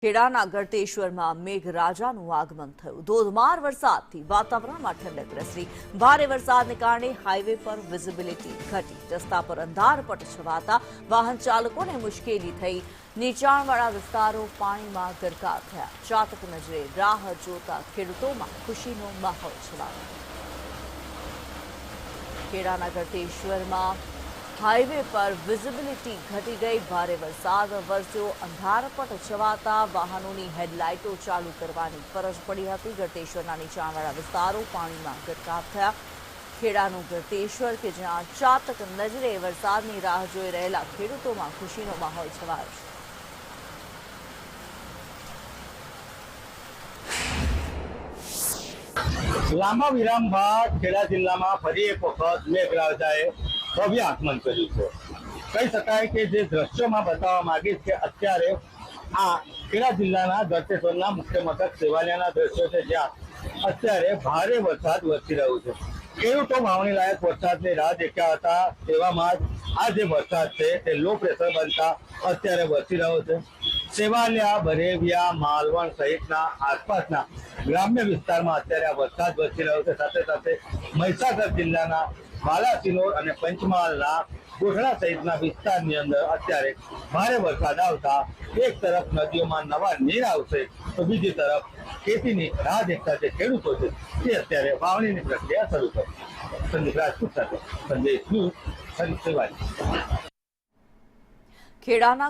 ખેડાના ગળતેશ્વરમાં મેઘરાજાનું આગમન થયું। ધોધમાર વરસાદથી વાતાવરણમાં ઠંડક પ્રસરી। ભારે વરસાદને કારણે હાઈવે પર વિઝિબિલિટી ઘટી। રસ્તા પર અંધારપટ છવાતા વાહન ચાલકોને મુશ્કેલી થઈ। નીચાણવાળા વિસ્તારો પાણીમાં ગરકાવ થયા। ચાતક નજરે રાહ જોતા ખેડૂતોમાં ખુશીનો માહોલ છવાયો। ખેડાના ગળતેશ્વરમાં हाईवे पर विजिबिलिटी घटी गई। भारे वरसाद वरस्यो। अंधारपट छवाता वाहनों की हेडलाइटों चालू करवानी फरज पड़ी थी। गळतेश्वरना नीचाणवाळा विस्तारों पाणीमां गरकाव थया। खेडानुं गळतेश्वर के ज्यां चातक नजरे वरसादनी राह जोई रहेला खेडूतोमां खुशीनो माहोल छवायो छे। लांबा विराम बाद खेड़ा जिल्लामां फरी एक वखत मेघराजाए भव्य आगमन कर्युं छे। कही शकाय के जे दृश्योमां बताववा मांगीश के अत्यारे आ खेड़ा जिल्लाना गळतेश्वरना मुख्य मथक सेवालियाना दृश्यो छे, ज्यां अत्यारे भारे वरसाद वरसी रह्यो छे। खेडूतो वावणी लायक वरसादनी राह देख्या हता, तेवामां आ जे वरसाद छे ते लो प्रेशर बनता अत्यारे वरसी रह्यो छे। सेवालिया, बरेविया, मालवण सहितना आसपासना ग्राम्य विस्तारमां अत्यारे आ वरसाद वरसी रह्यो छे। साथे साथे महीसागर जिल्लाना बालासिनोर और पंचमहालना गोठड़ा सहितना विस्तारनी अंदर अत्यारे भारे वरसाद आवता एक तरफ नदीओमां नवा नीर आवशे तो बीजी तरफ खेतीनी राह देखता जे खेडूतो छे ते अत्यारे वावणीनी प्रक्रिया शरू करी। संदीप राजपूत साथे संजय न्यूज, सेवालिया। खेडाना